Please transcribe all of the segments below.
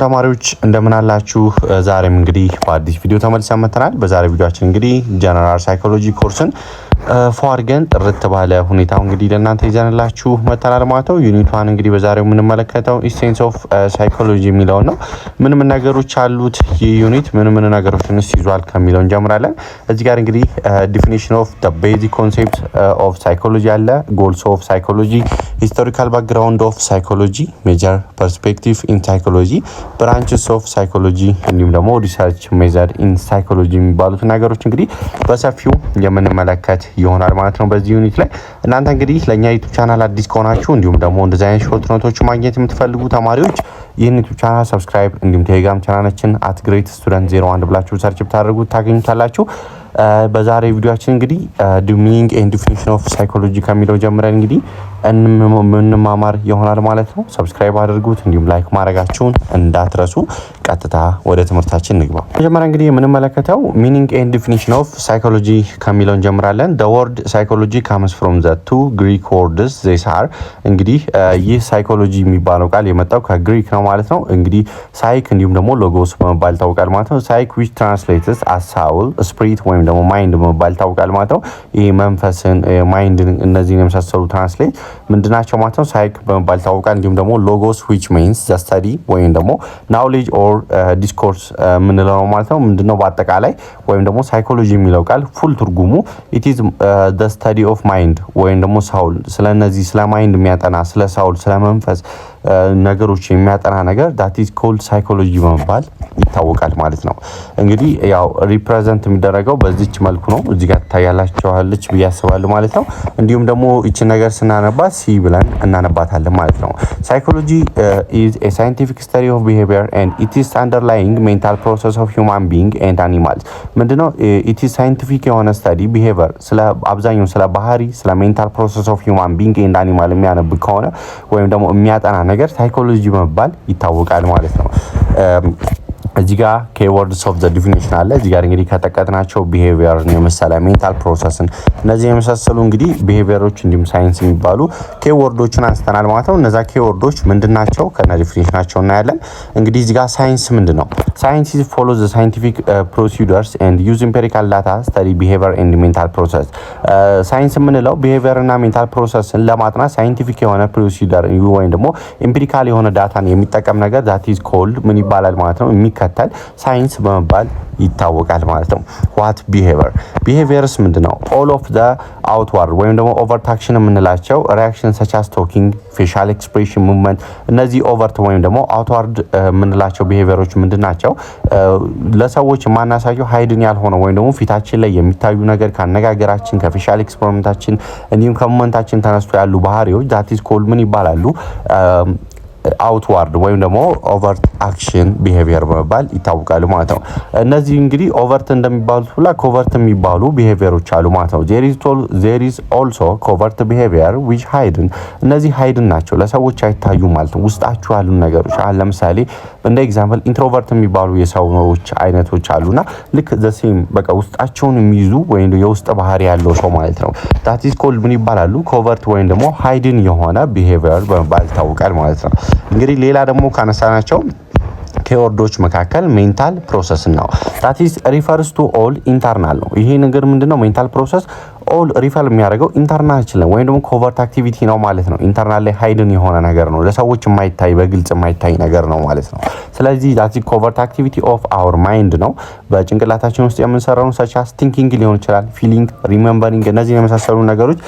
ተማሪዎች እንደምን አላችሁ? ዛሬም እንግዲህ በአዲስ ቪዲዮ ተመልሰን መጥተናል። በዛሬ ቪዲዮአችን እንግዲህ ጀነራል ሳይኮሎጂ ኮርስን ፎርገን ጥርት ባለ ሁኔታው እንግዲህ ለእናንተ ይዘንላችሁ መጥተናል ማለት ነው። ዩኒት 1 እንግዲህ በዛሬው የምንመለከተው ኢሴንስ ኦፍ ሳይኮሎጂ የሚለው ነው። ምን ነገሮች አሉት ይህ ዩኒት ምን ነገሮችን ይዟል ከሚለው እንጀምራለን። እዚህ ጋር እንግዲህ ዲፊኒሽን ኦፍ ዘ ቤዚክ ኮንሴፕት ኦፍ ሳይኮሎጂ አለ፣ ጎልስ ኦፍ ሳይኮሎጂ፣ ሂስቶሪካል ባክግራውንድ ኦፍ ሳይኮሎጂ፣ ሜጀር ፐርስፔክቲቭ ኢን ሳይኮሎጂ፣ ብራንችስ ኦፍ ሳይኮሎጂ እንዲሁም ደግሞ ሪሰርች ሜዘድ ኢን ሳይኮሎጂ የሚባሉት ነገሮች እንግዲህ በሰፊው የምንመለከት ይሆናል ማለት ነው በዚህ ዩኒት ላይ። እናንተ እንግዲህ ለኛ ዩቲዩብ ቻናል አዲስ ከሆናችሁ እንዲሁም ደግሞ እንደዚህ አይነት ሾርት ኖቶች ማግኘት የምትፈልጉ ተማሪዎች ይህን ዩቲዩብ ቻናል ሰብስክራይብ እንዲሁም ቴሌግራም ቻናላችን @greatstudent01 ብላችሁ ሰርች ብታደርጉት ታገኙታላችሁ። በዛሬ ቪዲዮአችን እንግዲህ ሚኒንግ ኤንድ ዲፊኒሽን ኦፍ ሳይኮሎጂ ከሚለው ጀምረን እንግዲህ እንማማር ይሆናል ማለት ነው። ሰብስክራይብ አድርጉት እንዲሁም ላይክ ማድረጋችሁን እንዳትረሱ። ቀጥታ ወደ ትምህርታችን እንግባ። መጀመሪያ እንግዲህ የምንመለከተው ሚኒንግ ኤንድ ዲፊኒሽን ኦፍ ሳይኮሎጂ ከሚለው እንጀምራለን። the word psychology comes from the two Greek words these are እንግዲህ ይህ ሳይኮሎጂ የሚባለው ቃል የመጣው ከግሪክ ነው ማለት ነው። እንግዲህ ሳይክ እንዲሁም ደግሞ ሎጎስ በመባል ይታወቃል ማለት ነው። ሳይክ which translates as soul, spirit ወይም ደግሞ ማይንድ በመባል ይታወቃል ማለት ነው። ይህ መንፈስን ማይንድን እነዚህን የመሳሰሉ ትራንስሌት ምንድናቸው ማለት ነው ሳይክ በመባል ይታወቃል። እንዲሁም ደግሞ ሎጎስ which means the study ወይም ደግሞ knowledge or discourse ምንለው ማለት ነው። ምንድነው በአጠቃላይ ወይም ደግሞ ሳይኮሎጂ የሚለው ቃል ፉል ትርጉሙ it is the study of mind ወይም ደግሞ ሳውል ስለነዚህ ስለ ማይንድ የሚያጠና ስለ ሳውል ስለ መንፈስ ነገሮች የሚያጠና ነገር that is called psychology በመባል ይታወቃል ማለት ነው። እንግዲህ ያው ሪፕሬዘንት የሚደረገው በዚች መልኩ ነው። እዚህ ጋር ታያላችኋለች ብዬ አስባለሁ ማለት ነው። እንዲሁም ደግሞ እቺ ነገር ስናነባት ሲ ብለን እናነባታለን ማለት ነው። psychology is a scientific study of behavior and it is underlying mental process of human being and animals ምንድነው it is scientific የሆነ study behavior ስለ አብዛኛው ስለ ባህሪ ስለ mental process of human being and animal የሚያነብ ከሆነ ወይም ደግሞ የሚያጠና ነገር ሳይኮሎጂ በመባል ይታወቃል ማለት ነው። እዚህ ጋር ኬወርድስ ኦፍ ዘ ዲፊኒሽን አለ። እዚህ ጋር እንግዲህ ከተጠቀጥናቸው ቢሄቪየር ነው የመሰለ ሜንታል ፕሮሰስን እነዚህ የመሳሰሉ እንግዲህ ቢሄቪየሮች እንዲሁም ሳይንስ የሚባሉ ኬወርዶችን አንስተናል ማለት ነው። እነዛ ኬወርዶች ምንድናቸው ከነ ዲፊኒሽናቸው እናያለን። እንግዲህ እዚህ ጋር ሳይንስ ምንድነው? ሳይንስ is follows the scientific procedures and use empirical data study behavior and mental process ሳይንስ የምንለው ቢሄቪየር እና ሜንታል ፕሮሰስን ለማጥናት ሳይንቲፊክ የሆነ ፕሮሲደር ወይም ደግሞ ኤምፒሪካል የሆነ ዳታን የሚጠቀም ነገር that is called ምን ይባላል ማለት ነው የሚከተል ሳይንስ በመባል ይታወቃል ማለት ነው። what behaviors ምንድነው? all of the outward ወይም ደግሞ overt action የምንላቸው reaction such as talking, facial expression, movement እነዚህ overt ወይም ደግሞ outward የምንላቸው behaviors ምንድናቸው? ለሰዎች ማናሳየው ሃይድን ያልሆነ ወይም ደግሞ ፊታችን ላይ የሚታዩ ነገር ካነጋገራችን ከፌሻል ኤክስፕሬሽናችን እንዲሁም ከሞመንታችን ተነስቶ ያሉ ባህሪዎች that is called ምን ይባላሉ? outward ወይም ደግሞ overt action behavior በመባል ይታወቃሉ ማለት ነው። እነዚህ እንግዲህ overt እንደሚባሉት ሁላ covert የሚባሉ behaviorዎች አሉ ማለት ነው። there is also covert behavior which hidden እነዚህ hidden ናቸው ለሰዎች አይታዩም ማለት ነው። ውስጣቸው ያሉ ነገሮች ለምሳሌ እንደ ኤግዛምፕል ኢንትሮቨርት የሚባሉ የሰዎች አይነቶች አሉና ልክ the same በቃ ውስጣቸውን የሚይዙ ወይም የውስጥ ባህሪ ያለው ሰው ማለት ነው። that is called ምን ይባላሉ? covert ወይም ደግሞ hidden የሆነ behavior በመባል ይታወቃል ማለት ነው። እንግዲህ ሌላ ደግሞ ካነሳናቸው ኬወርዶች መካከል ሜንታል ፕሮሰስ ነው። that is refers to all internal ነው። ይሄ ነገር ምንድነው? ሜንታል ፕሮሰስ ኦል ሪፈር የሚያደርገው ኢንተርናል ነው ወይም ደግሞ ኮቨርት አክቲቪቲ ነው ማለት ነው። ኢንተርናል ላይ ሃይድን የሆነ ነገር ነው ለሰዎች የማይታይ በግልጽ የማይታይ ነገር ነው ማለት ነው። ስለዚህ that is covert activity of our mind ነው በጭንቅላታችን ውስጥ የምንሰራው such as thinking ሊሆን ይችላል feeling remembering እነዚህ የመሳሰሉ ነገሮች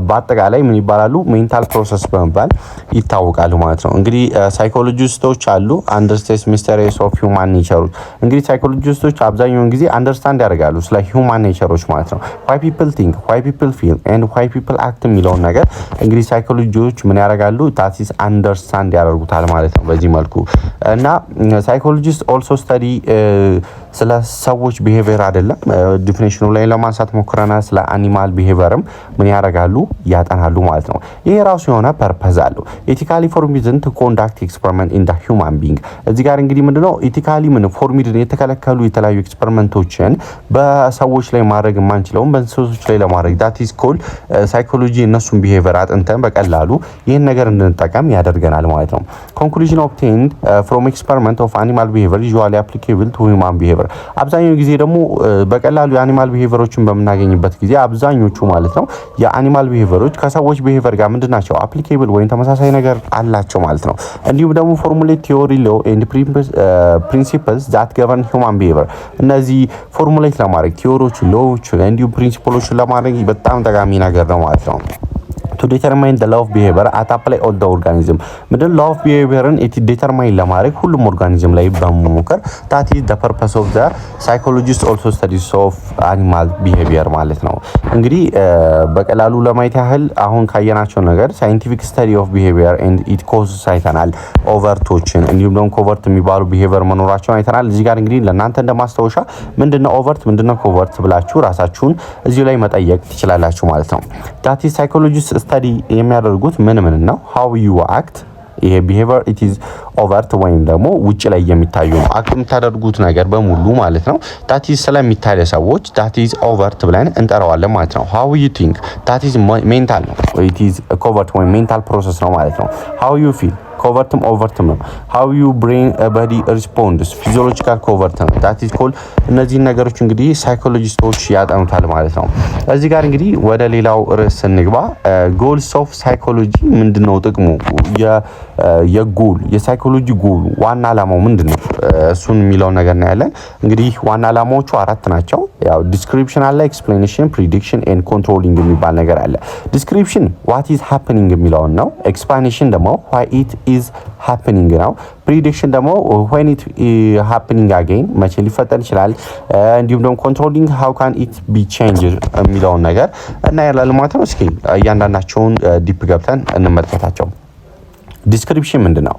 በአጠቃላይ ምን ይባላሉ? ሜንታል ፕሮሰስ በመባል ይታወቃሉ ማለት ነው። እንግዲህ ሳይኮሎጂስቶች አሉ understand mysteries of human nature እንግዲህ ሳይኮሎጂስቶች አብዛኛውን ጊዜ አንደርስታንድ ያደርጋሉ ስለ human natures ማለት ነው። why people think why people feel and why people act የሚለውን ነገር እንግዲህ ሳይኮሎጂዎች ምን ያደርጋሉ? that is understand ያደርጉታል ማለት ነው በዚህ መልኩ እና psychologists also study ስለ ሰዎች ቢሄቪየር አይደለም። ዲፊኒሽኑ ላይ ለማንሳት ሞክረናል። ስለ አኒማል ቢሄቪየርም ምን ያደርጋሉ ያጠናሉ ማለት ነው። ይሄ ራሱ የሆነ ፐርፐዝ አለው። ኤቲካሊ ፎርሚድን ቱ ኮንዳክት ኤክስፐሪመንት ኢን ዘ ሂውማን ቢንግ። እዚህ ጋር እንግዲህ ምንድነው ኤቲካሊ ፎርሚድን የተከለከሉ የተለያዩ ኤክስፐሪመንቶችን በሰዎች ላይ ማድረግ የማንችለውን በእንስሶች ላይ ለማድረግ ዳት ኢዝ ኮልድ ሳይኮሎጂ እነሱን ቢሄቪየር አጥንተን በቀላሉ ይህን ነገር እንድንጠቀም ያደርገናል ማለት ነው። ኮንክሉዥን ኦብቴንድ ፍሮም ኤክስፐሪመንት ኦፍ አኒማል ቢሄቪየር ዩዥዋሊ አፕሊኬብል ቱ ሂውማን ቢሄቪየር። አብዛኛው ጊዜ ደግሞ በቀላሉ የአኒማል ቢሄቪየሮችን በምናገኝበት ጊዜ አብዛኞቹ ማለት ነው የአኒማል ቢሄቪየሮች ከሰዎች ቢሄቪየር ጋር ምንድናቸው አፕሊኬብል ወይም ተመሳሳይ ነገር አላቸው ማለት ነው። እንዲሁም ደግሞ ፎርሙሌት ቲዮሪ ሎ ኤንድ ፕሪንሲፕልስ ዛት ገቨርን ሂውማን ቢሄቪየር። እነዚህ ፎርሙሌት ለማድረግ ቲዮሪዎች፣ ሎዎች እንዲሁም ፕሪንሲፕሎችን ለማድረግ በጣም ጠቃሚ ነገር ነው ማለት ነው። to determine the law of behavior at apply all the organism ምንድን law of behaviorን ዲተርማይን ለማድረግ ሁሉም ኦርጋኒዝም ላይ በመሞከር that is the purpose of the psychologist also studies of animal behavior ማለት ነው። እንግዲህ በቀላሉ ለማየት ያህል አሁን ካየናቸው ነገር ሳይንቲፊክ study of behavior and it causes አይተናል። ኦቨርቶችን እንዲሁም ደግሞ ኮቨርት የሚባሉ behavior መኖራቸውን አይተናል። እዚህ ጋር እንግዲህ ለእናንተ እንደማስታወሻ ምንድነው ኦቨርት ምንድነው ኮቨርት ብላችሁ ራሳችሁን እዚሁ ላይ መጠየቅ ትችላላችሁ ማለት ነው። that is psychologist ስተዲ የሚያደርጉት ምን ነው how you act ይሄ behavior it is overt ወይም ደግሞ ውጭ ላይ የሚታዩ ነው። አክት የምታደርጉት ነገር በሙሉ ማለት ነው that is ስለሚታይ ሰዎች that is overt ብለን እንጠራዋለን ማለት ነው። how you think that is mental ነው it is covert ወይም mental process ነው ማለት ነው። how you feel ኮቨርትም ኦቨርትም ነው። how you brain body responds physiological ኮቨርት ነው that is called እነዚህ ነገሮች እንግዲህ ሳይኮሎጂስቶች ያጠኑታል ማለት ነው። እዚህ ጋር እንግዲህ ወደ ሌላው ርዕስ እንግባ። ጎልስ ኦፍ ሳይኮሎጂ ምንድነው ጥቅሙ? የጎል የሳይኮሎጂ ጎል ዋና ዓላማው ምንድነው? እሱን የሚለው ነገር ነው ያለን። እንግዲህ ዋና ዓላማዎቹ አራት ናቸው። ያው ዲስክሪፕሽን አለ፣ ኤክስፕላኔሽን፣ ፕሪዲክሽን ኤንድ ኮንትሮሊንግ የሚባል ነገር አለ። ዲስክሪፕሽን what is happening የሚለውን ነው። ኤክስፕላኔሽን ደግሞ why it is happening ነው። ፕሪዲክሽን ደግሞ when it happening again መቼ ሊፈጠር ይችላል። እንዲሁም ደግሞ ኮንትሮሊንግ how can it be changed የሚለውን ነገር እና ያላል ማለት ነው። እስኪ እያንዳንዳቸውን ዲፕ ገብተን እንመልከታቸው። ዲስክሪፕሽን ምንድነው?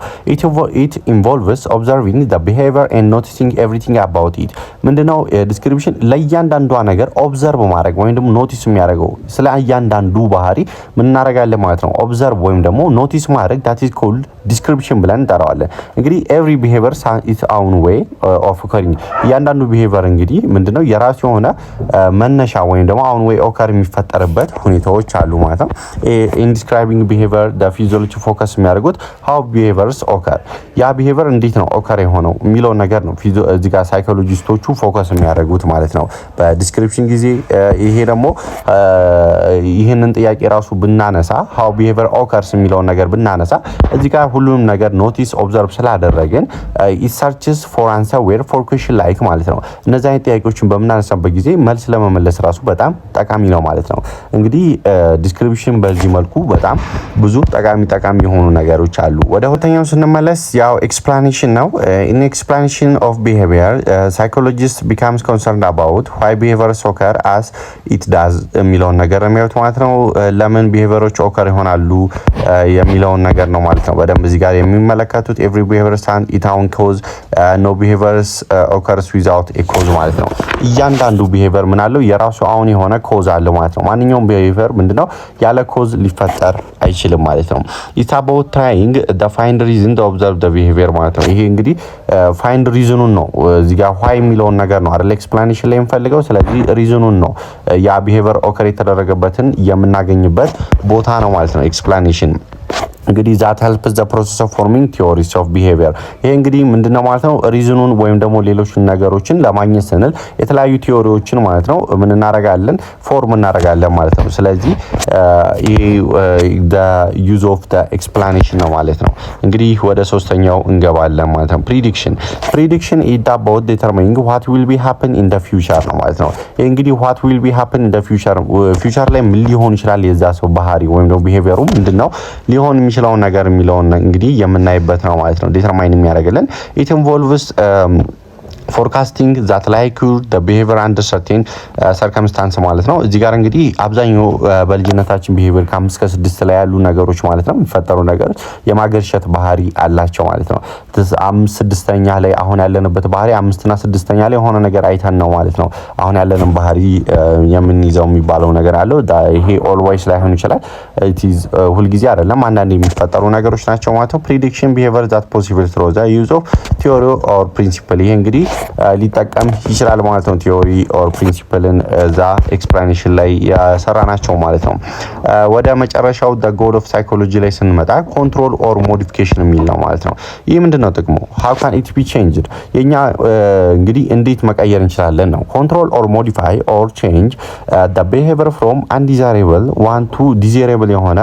it involves observing the behavior and noticing everything about it ምንድነው? ዲስክሪፕሽን ለእያንዳንዷ ነገር ኦብዘርቭ ማድረግ ወይም ደግሞ ኖቲስ የሚያደርገው ስለ እያንዳንዱ ባህሪ ምን እናደርጋለን ማለት ነው። ኦብዘርቭ ወይም ደግሞ ኖቲስ ማድረግ that is called ዲስክሪፕሽን ብለን እንጠራዋለን። እንግዲህ every behavior its own way of occurring እያንዳንዱ behavior እንግዲህ ምንድነው የራሱ የሆነ መነሻ ወይም ደግሞ own way occur የሚፈጠርበት ሁኔታዎች አሉ ማለት ነው። in describing behavior the physiology focus የሚያደርጉት how behaviors occur ያ behavior እንዴት ነው occur የሆነው የሚለው ነገር ነው እዚህ ጋር ሳይኮሎጂስቶቹ ፎከስ የሚያደርጉት ማለት ነው በዲስክሪፕሽን ጊዜ። ይሄ ደግሞ ይሄንን ጥያቄ ራሱ ብናነሳ how behavior occurs የሚለውን ነገር ብናነሳ እዚህ ጋር ሁሉንም ነገር ኖቲስ ኦብዘርቭ ስላደረግን it searches for answer where for question like ማለት ነው። እነዚህ አይነት ጥያቄዎችን በምናነሳበት ጊዜ መልስ ለመመለስ ራሱ በጣም ጠቃሚ ነው ማለት ነው። እንግዲህ ዲስክሪፕሽን በዚህ መልኩ በጣም ብዙ ጠቃሚ የሆኑ ነገሮች አሉ። ወደ ሁለተኛው ስንመለስ ያው ኤክስፕላኔሽን ነው። in explanation of behavior psychologists becomes concerned about why behaviors occur as it does የሚለውን ነገር የሚያዩት ማለት ነው። ለምን behaviors occur ይሆናሉ የሚለውን ነገር ነው ማለት ነው በደንብ እዚህ ጋር የሚመለከቱት። every behavior stand its own cause no behaviors occurs without a cause ማለት ነው። እያንዳንዱ behavior ምን አለው የራሱ አሁን የሆነ ኮዝ አለው ማለት ነው። ማንኛውም behavior ምንድነው ያለ ኮዝ ሊፈጠር አይችልም ማለት ነው። it's about trying the find reason to observe the behavior ማለት ነው። ይሄ እንግዲህ find reasonን ነው እዚህ ጋር why የሚለውን ነገር ነው አይደል ኤክስፕላኔሽን ላይ የምፈልገው። ስለዚህ reasonን ነው ያ behavior occur የተደረገበትን የምናገኝበት ቦታ ነው ማለት ነው ኤክስፕላኔሽን። እንግዲህ that helps the process of forming theories of behavior ይሄ እንግዲህ ምንድነው ማለት ነው ሪዝኑን ወይም ደግሞ ሌሎች ነገሮችን ለማግኘት ስንል የተለያዩ ቲዮሪዎችን ማለት ነው ምን እናደርጋለን ፎርም እናደርጋለን ማለት ነው። ስለዚህ ይሄ the use of the explanation ነው ማለት ነው። እንግዲህ ወደ ሶስተኛው እንገባለን ማለት ነው። prediction is about determining what will be happen in the future ነው ማለት ነው። ይሄ እንግዲህ what will be happen in the future ላይ ምን ሊሆን ይችላል የዛ ሰው ባህሪ ወይም ደግሞ behavior ምንድነው ሊሆን የሚችለው ነገር የሚለውን እንግዲህ የምናይበት ነው ማለት ነው። ዲተርማይን የሚያደርግልን it involves ፎርካስቲንግ ዛት ላይኩር the behavior under certain circumstance ማለት ነው። እዚህ ጋር እንግዲህ አብዛኛው በልጅነታችን behavior ከ5 እስከ 6 ላይ ያሉ ነገሮች ማለት ነው የሚፈጠሩ ነገሮች የማገርሸት ባህሪ አላቸው ማለት ነው። 5-6ኛ ላይ አሁን ያለንበት ባህሪ 5 እና 6ኛ ላይ ሆነ ነገር አይተን ነው ማለት ነው አሁን ያለንን ባህሪ የምንይዘው የሚባለው ነገር አለው። ይሄ always ላይሆን ይችላል it is ሁሉ ጊዜ አይደለም አንዳንዴ የሚፈጠሩ ነገሮች ናቸው ማለት ነው። prediction behavior that possible through the use of theory or principle ይሄ እንግዲህ ሊጠቀም ይችላል ማለት ነው። ቲዮሪ ኦር ፕሪንሲፕልን እዛ ኤክስፕላኔሽን ላይ ያሰራናቸው ማለት ነው። ወደ መጨረሻው the goal of psychology ላይ ስንመጣ control or modification የሚል ነው ማለት ነው። ይህ ምንድነው ጥቅሙ? how can it be changed የኛ እንግዲህ እንዴት መቀየር እንችላለን ነው። control or modify or change the behavior from undesirable one to desirable የሆነ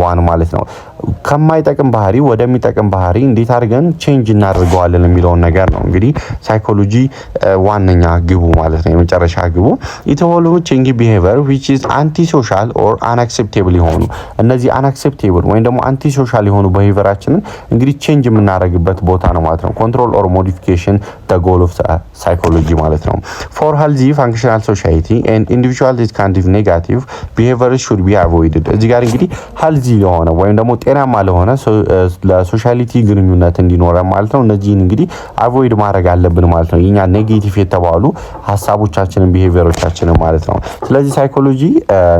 one ማለት ነው። ከማይጠቅም ባህሪ ወደሚጠቅም ባህሪ እንዴት አድርገን ቼንጅ እናደርገዋለን የሚለውን ነገር ነው እንግዲህ ሳይኮሎጂ ዋነኛ ግቡ ማለት ነው። የመጨረሻ ግቡ ኢንቮልቭ ቼንጅ ቢሄቪየር which is anti-social or unacceptable የሆኑ እነዚህ unacceptable ወይም ደግሞ anti-social የሆኑ ቢሄቪየራችንን እንግዲህ ቼንጅ የምናደርግበት ቦታ ነው ማለት ነው። control or modification the goal of psychology ማለት ነው። for healthy functional society and individual this kind of negative behavior should be avoided እዚህ ጋር እንግዲህ healthy የሆነ ወይም ደግሞ ጤናማ ለሆነ ለሶሻሊቲ ግንኙነት እንዲኖር ማለት ነው እነዚህን እንግዲህ አቮይድ ማድረግ አለብን ማለት ነው። የኛ ኔጌቲቭ የተባሉ ሐሳቦቻችንን ቢሄቪየሮቻችንን ማለት ነው። ስለዚህ ሳይኮሎጂ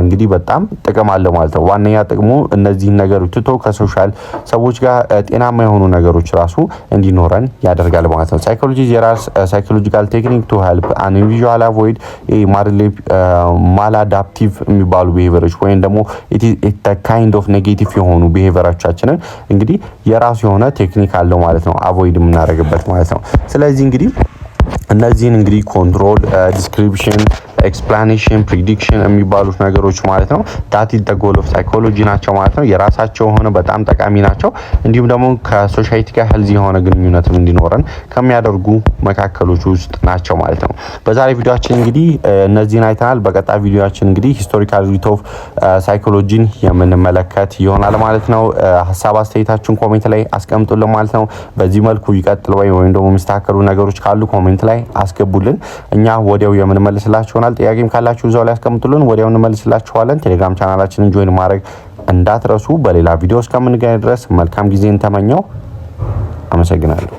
እንግዲህ በጣም ጥቅም አለው ማለት ነው። ዋነኛ ጥቅሙ እነዚህን ነገሮች ትቶ ከሶሻል ሰዎች ጋር ጤናማ የሆኑ ነገሮች ራሱ እንዲኖረን ያደርጋል ማለት ነው። ሳይኮሎጂ የራስ ሳይኮሎጂካል ቴክኒክ ቱ ሄልፕ አን ኢንዲቪጁዋል አቮይድ ማላዳፕቲቭ የሚባሉ ቢሄቪየሮች ወይም ደግሞ ኢት ካይንድ ኦፍ ኔጌቲቭ የሆኑ ቢሄቪየሮቻችንን እንግዲህ የራሱ የሆነ ቴክኒክ አለው ማለት ነው አቮይድ የምናደርግበት ማለት ነው። ስለዚህ እንግዲህ እነዚህን እንግዲህ ኮንትሮል ዲስክሪፕሽን ኤክስፕላኔሽን ፕሪዲክሽን የሚባሉት ነገሮች ማለት ነው ዳት ኢዝ ዘ ጎል ኦፍ ሳይኮሎጂ ናቸው ማለት ነው። የራሳቸው የሆነ በጣም ጠቃሚ ናቸው። እንዲሁም ደግሞ ከሶሳይቲ ጋር ሄልዚ የሆነ ግንኙነትም እንዲኖረን ከሚያደርጉ መካከሎች ውስጥ ናቸው ማለት ነው። በዛሬ ቪዲዮአችን እንግዲህ እነዚህን አይተናል። በቀጣይ ቪዲዮአችን እንግዲህ ሂስቶሪካል ሩት ኦፍ ሳይኮሎጂን የምንመለከት ይሆናል ማለት ነው። ሀሳብ አስተያየታችሁን ኮሜንት ላይ አስቀምጡልን ማለት ነው። በዚህ መልኩ ይቀጥል ወይም ደግሞ የሚስተካከሉ ነገሮች ካሉ ኮሜንት ላይ አስገቡልን። እኛ ወዲያው የምንመልስላችሁ ይሆናል። ጥያቄም ካላችሁ እዛው ላይ አስቀምጡልን፣ ወዲያው እንመልስላችኋለን። ቴሌግራም ቻናላችንን ጆይን ማድረግ እንዳትረሱ። በሌላ ቪዲዮ እስከምንገናኝ ድረስ መልካም ጊዜን ተመኘው። አመሰግናለሁ።